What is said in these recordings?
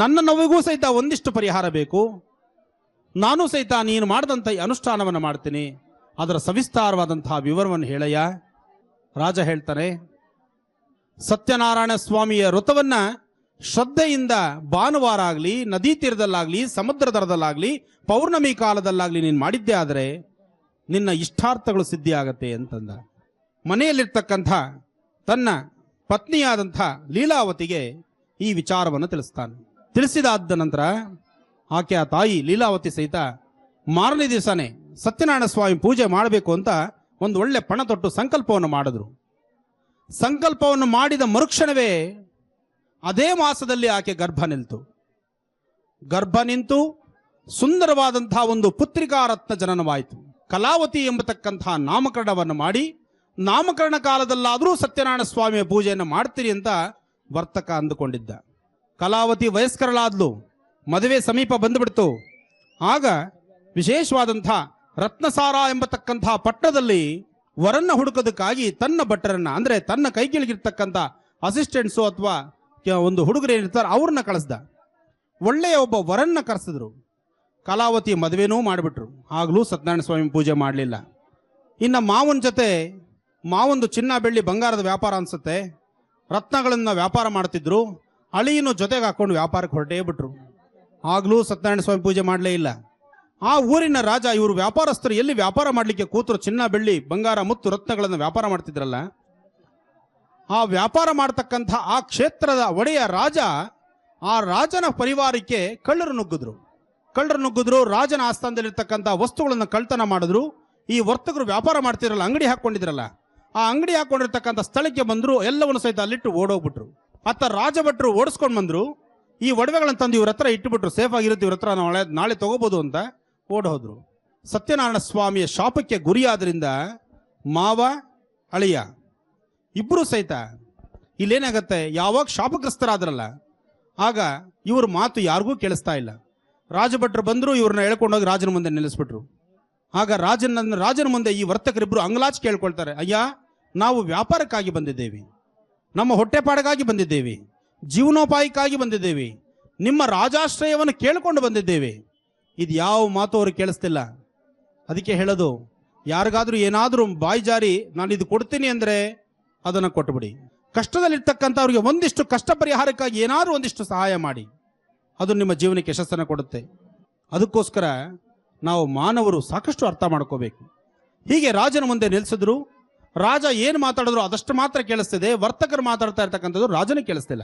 ನನ್ನ ನೋವಿಗೂ ಸಹಿತ ಒಂದಿಷ್ಟು ಪರಿಹಾರ ಬೇಕು. ನಾನು ಸಹಿತ ನೀನು ಮಾಡಿದಂಥ ಈ ಅನುಷ್ಠಾನವನ್ನು ಮಾಡ್ತೀನಿ, ಅದರ ಸವಿಸ್ತಾರವಾದಂತಹ ವಿವರವನ್ನು ಹೇಳಯ್ಯ. ರಾಜ ಹೇಳ್ತಾನೆ, ಸತ್ಯನಾರಾಯಣ ಸ್ವಾಮಿಯ ವ್ರತವನ್ನ ಶ್ರದ್ಧೆಯಿಂದ ಭಾನುವಾರ ಆಗಲಿ, ನದಿ ತೀರದಲ್ಲಾಗಲಿ, ಸಮುದ್ರ ದರದಲ್ಲಾಗಲಿ, ಪೌರ್ಣಮಿ ಕಾಲದಲ್ಲಾಗಲಿ ನೀನು ಮಾಡಿದ್ದೇ ಆದರೆ ನಿನ್ನ ಇಷ್ಟಾರ್ಥಗಳು ಸಿದ್ಧಿಯಾಗತ್ತೆ ಅಂತಂದ. ಮನೆಯಲ್ಲಿರ್ತಕ್ಕಂಥ ತನ್ನ ಪತ್ನಿಯಾದಂಥ ಲೀಲಾವತಿಗೆ ಈ ವಿಚಾರವನ್ನು ತಿಳಿಸ್ತಾನೆ. ತಿಳಿಸಿದಾದ ನಂತರ ಆಕೆ ಆ ತಾಯಿ ಲೀಲಾವತಿ ಸಹಿತ ಮಾರನೇ ದಿವಸನೇ ಸತ್ಯನಾರಾಯಣ ಸ್ವಾಮಿ ಪೂಜೆ ಮಾಡಬೇಕು ಅಂತ ಒಂದು ಒಳ್ಳೆ ಪಣ ತೊಟ್ಟು ಸಂಕಲ್ಪವನ್ನು ಮಾಡಿದ್ರು. ಸಂಕಲ್ಪವನ್ನು ಮಾಡಿದ ಮರುಕ್ಷಣವೇ ಅದೇ ಮಾಸದಲ್ಲಿ ಆಕೆ ಗರ್ಭ ನಿಲ್ತು. ಗರ್ಭ ನಿಂತು ಸುಂದರವಾದಂತಹ ಒಂದು ಪುತ್ರಿಕಾರತ್ನ ಜನನವಾಯಿತು. ಕಲಾವತಿ ಎಂಬತಕ್ಕಂತಹ ನಾಮಕರಣವನ್ನು ಮಾಡಿ, ನಾಮಕರಣ ಕಾಲದಲ್ಲಾದರೂ ಸತ್ಯನಾರಾಯಣ ಸ್ವಾಮಿಯ ಪೂಜೆಯನ್ನು ಮಾಡ್ತೀರಿ ಅಂತ ವರ್ತಕ ಅಂದುಕೊಂಡಿದ್ದ. ಕಲಾವತಿ ವಯಸ್ಕರಳಾದ್ಲು, ಮದುವೆ ಸಮೀಪ ಬಂದುಬಿಡ್ತು. ಆಗ ವಿಶೇಷವಾದಂಥ ರತ್ನಸಾರ ಎಂಬತಕ್ಕಂತಹ ಪಟ್ಟಣದಲ್ಲಿ ವರನ್ನ ಹುಡುಕೋದಕ್ಕಾಗಿ ತನ್ನ ಭಟ್ಟರನ್ನ, ಅಂದರೆ ತನ್ನ ಕೈಕೆಳಗಿರ್ತಕ್ಕಂಥ ಅಸಿಸ್ಟೆಂಟ್ಸು ಅಥವಾ ಒಂದು ಹುಡುಗರು ಏನಿರ್ತಾರೆ ಅವ್ರನ್ನ ಕಳಿಸ್ದ. ಒಳ್ಳೆಯ ಒಬ್ಬ ವರನ್ನ ಕರೆಸಿದ್ರು. ಕಲಾವತಿ ಮದುವೆನೂ ಮಾಡಿಬಿಟ್ರು. ಆಗಲೂ ಸತ್ಯನಾರಾಯಣ ಸ್ವಾಮಿ ಪೂಜೆ ಮಾಡಲಿಲ್ಲ. ಇನ್ನು ಮಾವನ ಜೊತೆ, ಮಾವೊಂದು ಚಿನ್ನ ಬೆಳ್ಳಿ ಬಂಗಾರದ ವ್ಯಾಪಾರ ಅನ್ಸುತ್ತೆ, ರತ್ನಗಳನ್ನು ವ್ಯಾಪಾರ ಮಾಡ್ತಿದ್ರು. ಅಳಿಯನ್ನು ಜೊತೆಗೆ ಹಾಕೊಂಡು ವ್ಯಾಪಾರಕ್ಕೆ ಹೊರಟೇ ಬಿಟ್ರು. ಆಗಲೂ ಸತ್ಯನಾರಾಯಣ ಸ್ವಾಮಿ ಪೂಜೆ ಮಾಡಲೇ ಇಲ್ಲ. ಆ ಊರಿನ ರಾಜ, ಇವರು ವ್ಯಾಪಾರಸ್ಥರು ಎಲ್ಲಿ ವ್ಯಾಪಾರ ಮಾಡಲಿಕ್ಕೆ ಕೂತರು, ಚಿನ್ನ ಬೆಳ್ಳಿ ಬಂಗಾರ ಮುತ್ತು ರತ್ನಗಳನ್ನು ವ್ಯಾಪಾರ ಮಾಡ್ತಿದ್ರಲ್ಲ, ಆ ವ್ಯಾಪಾರ ಮಾಡತಕ್ಕಂಥ ಆ ಕ್ಷೇತ್ರದ ಒಡೆಯ ರಾಜ, ಆ ರಾಜನ ಪರಿವಾರಕ್ಕೆ ಕಳ್ಳರು ನುಗ್ಗಿದ್ರು. ರಾಜನ ಆಸ್ಥಾನದಲ್ಲಿರ್ತಕ್ಕಂಥ ವಸ್ತುಗಳನ್ನು ಕಳ್ತನ ಮಾಡಿದ್ರು. ಈ ವರ್ತಕರು ವ್ಯಾಪಾರ ಮಾಡ್ತಿರಲ್ಲ, ಅಂಗಡಿ ಹಾಕೊಂಡಿದ್ರಲ್ಲ, ಆ ಅಂಗಡಿ ಹಾಕೊಂಡಿರ್ತಕ್ಕಂಥ ಸ್ಥಳಕ್ಕೆ ಬಂದ್ರು. ಎಲ್ಲವನ್ನು ಸಹಿತ ಅಲ್ಲಿಟ್ಟು ಓಡೋಗ್ಬಿಟ್ರು. ಅತ್ತ ರಾಜಭಟ್ರು ಓಡಿಸ್ಕೊಂಡು ಬಂದ್ರು. ಈ ಒಡವೆಗಳನ್ನು ತಂದು ಇವ್ರ ಹತ್ರ ಇಟ್ಟುಬಿಟ್ರು. ಸೇಫ್ ಆಗಿರುತ್ತೆ, ಇವ್ರ ಹತ್ರ ನಾಳೆ ತಗೋಬಹುದು ಅಂತ ಓಡೋದ್ರು. ಸತ್ಯನಾರಾಯಣ ಸ್ವಾಮಿಯ ಶಾಪಕ್ಕೆ ಗುರಿಯಾದ್ರಿಂದ ಮಾವ ಅಳಿಯ ಇಬ್ರು ಸಹಿತ ಇಲ್ಲೇನಾಗತ್ತೆ, ಯಾವಾಗ ಶಾಪಗ್ರಸ್ತರಾದ್ರಲ್ಲ ಆಗ ಇವ್ರ ಮಾತು ಯಾರಿಗೂ ಕೇಳಿಸ್ತಾ ಇಲ್ಲ. ರಾಜಭಟ್ರು ಬಂದ್ರು, ಇವ್ರನ್ನ ಎಳ್ಕೊಂಡೋಗಿ ರಾಜನ ಮುಂದೆ ನಿಲ್ಲಿಸ್ಬಿಟ್ರು. ಆಗ ರಾಜನ ಮುಂದೆ ಈ ವರ್ತಕರಿಬ್ರು ಅಂಗಲಾಚ್ ಕೇಳ್ಕೊಳ್ತಾರೆ, ಅಯ್ಯ, ನಾವು ವ್ಯಾಪಾರಕ್ಕಾಗಿ ಬಂದಿದ್ದೇವೆ, ನಮ್ಮ ಹೊಟ್ಟೆಪಾಡಿಗಾಗಿ ಬಂದಿದ್ದೇವೆ, ಜೀವನೋಪಾಯಕ್ಕಾಗಿ ಬಂದಿದ್ದೇವೆ, ನಿಮ್ಮ ರಾಜಾಶ್ರಯವನ್ನು ಕೇಳಿಕೊಂಡು ಬಂದಿದ್ದೇವೆ. ಇದು ಯಾವ ಮಾತು ಅವ್ರಿಗೆ ಕೇಳಿಸ್ತಿಲ್ಲ. ಅದಕ್ಕೆ ಹೇಳೋದು, ಯಾರಿಗಾದ್ರೂ ಏನಾದರೂ ಬಾಯಿ ಜಾರಿ ನಾನು ಇದು ಕೊಡ್ತೀನಿ ಅಂದರೆ ಅದನ್ನು ಕೊಟ್ಟುಬಿಡಿ. ಕಷ್ಟದಲ್ಲಿರ್ತಕ್ಕಂಥವ್ರಿಗೆ ಒಂದಿಷ್ಟು ಕಷ್ಟ ಪರಿಹಾರಕ್ಕಾಗಿ ಏನಾದರೂ ಒಂದಿಷ್ಟು ಸಹಾಯ ಮಾಡಿ, ಅದು ನಿಮ್ಮ ಜೀವನಕ್ಕೆ ಯಶಸ್ಸನ್ನು ಕೊಡುತ್ತೆ. ಅದಕ್ಕೋಸ್ಕರ ನಾವು ಮಾನವರು ಸಾಕಷ್ಟು ಅರ್ಥ ಮಾಡ್ಕೋಬೇಕು. ಹೀಗೆ ರಾಜನ ಮುಂದೆ ನಿಲ್ಲಿಸಿದ್ರು. ರಾಜ ಏನು ಮಾತಾಡಿದ್ರು ಅದಷ್ಟು ಮಾತ್ರ ಕೇಳಿಸ್ತಿದೆ. ವರ್ತಕರು ಮಾತಾಡ್ತಾ ಇರ್ತಕ್ಕಂಥದ್ದು ರಾಜನೇ ಕೇಳಿಸ್ತಿಲ್ಲ.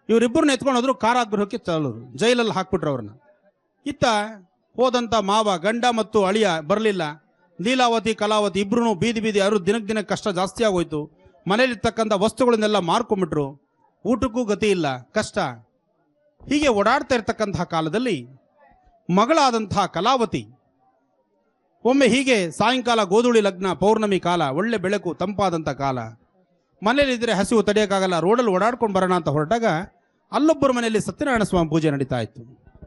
ಇವರಿಬ್ಬರನ್ನ ಎತ್ಕೊಂಡೋದ್ರು, ಕಾರಾಗೃಹಕ್ಕೆ ತಳ್ಳಿದ್ರು, ಜೈಲಲ್ಲಿ ಹಾಕ್ಬಿಟ್ರು ಅವ್ರನ್ನ. ಇತ್ತ ಹೋದಂಥ ಮಾವ, ಗಂಡ ಮತ್ತು ಅಳಿಯ ಬರಲಿಲ್ಲ. ಲೀಲಾವತಿ ಕಲಾವತಿ ಇಬ್ರು ಬೀದಿ ಅವರು ದಿನಕ್ಕೆ ಕಷ್ಟ ಜಾಸ್ತಿ ಆಗೋಯ್ತು. ಮನೇಲಿರ್ತಕ್ಕಂಥ ವಸ್ತುಗಳನ್ನೆಲ್ಲ ಮಾರ್ಕೊಂಡ್ಬಿಟ್ರು. ಊಟಕ್ಕೂ ಗತಿ ಇಲ್ಲ, ಕಷ್ಟ. ಹೀಗೆ ಓಡಾಡ್ತಾ ಇರ್ತಕ್ಕಂತಹ ಕಾಲದಲ್ಲಿ ಮಗಳಾದಂತಹ ಕಲಾವತಿ ಒಮ್ಮೆ ಹೀಗೆ ಸಾಯಂಕಾಲ ಗೋಧೂಳಿ ಲಗ್ನ, ಪೌರ್ಣಮಿ ಕಾಲ, ಒಳ್ಳೆ ಬೆಳಕು, ತಂಪಾದಂಥ ಕಾಲ, ಮನೇಲಿದ್ರೆ ಹಸಿವು ತಡೆಯೋಕ್ಕಾಗಲ್ಲ, ರೋಡಲ್ಲಿ ಓಡಾಡ್ಕೊಂಡು ಬರೋಣ ಅಂತ ಹೊರಟಾಗ ಅಲ್ಲೊಬ್ಬರ ಮನೆಯಲ್ಲಿ ಸತ್ಯನಾರಾಯಣ ಸ್ವಾಮಿ ಪೂಜೆ ನಡೀತಾ ಇತ್ತು.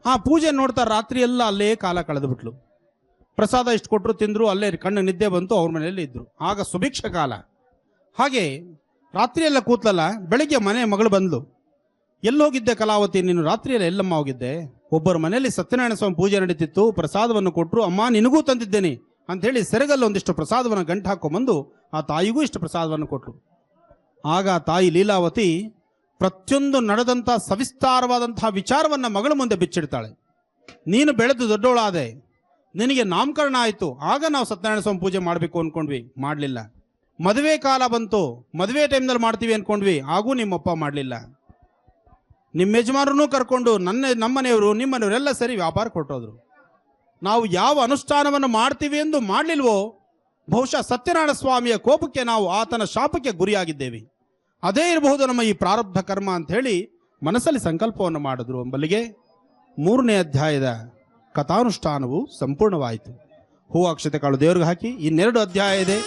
ಆ ಪೂಜೆ ನೋಡ್ತಾ ರಾತ್ರಿ ಎಲ್ಲ ಅಲ್ಲೇ ಕಾಲ ಕಳೆದುಬಿಟ್ಲು. ಪ್ರಸಾದ ಇಷ್ಟು ಕೊಟ್ಟರು, ತಿಂದ್ರು, ಅಲ್ಲೇ ಕಣ್ಣು ನಿದ್ದೆ ಬಂತು, ಅವ್ರ ಮನೆಯಲ್ಲಿ ಇದ್ರು. ಆಗ ಸುಭಿಕ್ಷ ಕಾಲ. ಹಾಗೆ ರಾತ್ರಿ ಎಲ್ಲ ಕೂತ್ಲಲ್ಲ, ಬೆಳಿಗ್ಗೆ ಮಗಳು ಬಂದ್ಲು. ಎಲ್ಲೋಗಿದ್ದೆ ಕಲಾವತಿ, ನೀನು ರಾತ್ರಿಯಲ್ಲ ಎಲ್ಲಮ್ಮ ಹೋಗಿದ್ದೆ? ಒಬ್ಬರ ಮನೆಯಲ್ಲಿ ಸತ್ಯನಾರಾಯಣ ಸ್ವಾಮಿ ಪೂಜೆ ನಡೀತಿತ್ತು, ಪ್ರಸಾದವನ್ನು ಕೊಟ್ಟರು, ಅಮ್ಮ ನಿನಗೂ ತಂದಿದ್ದೇನೆ ಅಂಥೇಳಿ ಸೆರಗಲ್ಲಿ ಒಂದಿಷ್ಟು ಪ್ರಸಾದವನ್ನು ಗಂಟು ಹಾಕೊಂಬಂದು ಆ ತಾಯಿಗೂ ಇಷ್ಟು ಪ್ರಸಾದವನ್ನು ಕೊಟ್ಟರು. ಆಗ ತಾಯಿ ಲೀಲಾವತಿ ಪ್ರತಿಯೊಂದು ನಡೆದಂಥ ಸವಿಸ್ತಾರವಾದಂತಹ ವಿಚಾರವನ್ನು ಮಗಳ ಮುಂದೆ ಬಿಚ್ಚಿಡ್ತಾಳೆ. ನೀನು ಬೆಳೆದು ದೊಡ್ಡವಳಾದೆ, ನಿನಗೆ ನಾಮಕರಣ ಆಯಿತು, ಆಗ ನಾವು ಸತ್ಯನಾರಾಯಣ ಸ್ವಾಮಿ ಪೂಜೆ ಮಾಡಬೇಕು ಅಂದ್ಕೊಂಡ್ವಿ, ಮಾಡಲಿಲ್ಲ. ಮದುವೆ ಕಾಲ ಬಂತು, ಮದುವೆ ಟೈಮ್ನಲ್ಲಿ ಮಾಡ್ತೀವಿ ಅಂದ್ಕೊಂಡ್ವಿ, ಹಾಗೂ ನಿಮ್ಮಪ್ಪ ಮಾಡಲಿಲ್ಲ. ನಿಮ್ಮ ಯಜಮಾನರನ್ನೂ ಕರ್ಕೊಂಡು ನಮ್ಮನೆಯವರು ನಿಮ್ಮನೆಯವರೆಲ್ಲ ಸರಿ ವ್ಯಾಪಾರ ಕೊಟ್ಟೋದ್ರು. ನಾವು ಯಾವ ಅನುಷ್ಠಾನವನ್ನು ಮಾಡ್ತೀವಿ ಎಂದು ಮಾಡಲಿಲ್ವೋ, ಬಹುಶಃ ಸತ್ಯನಾರಾಯಣ ಸ್ವಾಮಿಯ ಕೋಪಕ್ಕೆ ನಾವು ಆತನ ಶಾಪಕ್ಕೆ ಗುರಿಯಾಗಿದ್ದೇವೆ. ಅದೇ ಇರಬಹುದು ನಮ್ಮ ಈ ಪ್ರಾರಬ್ಧ ಕರ್ಮ ಅಂತ ಹೇಳಿ ಮನಸ್ಸಲ್ಲಿ ಸಂಕಲ್ಪವನ್ನು ಮಾಡಿದ್ರು. ಎಂಬಲ್ಲಿಗೆ 3ನೇ ಅಧ್ಯಾಯದ ಕಥಾನುಷ್ಠಾನವು ಸಂಪೂರ್ಣವಾಯಿತು. ಹೂವಾಕ್ಷತೆ ಕಾಳು ದೇವ್ರಿಗೆ ಹಾಕಿ ಇನ್ನೆರಡು ಅಧ್ಯಾಯ ಇದೆ.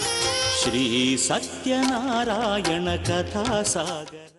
ಶ್ರೀ ಸತ್ಯನಾರಾಯಣ ಕಥಾ ಸಾಗರ.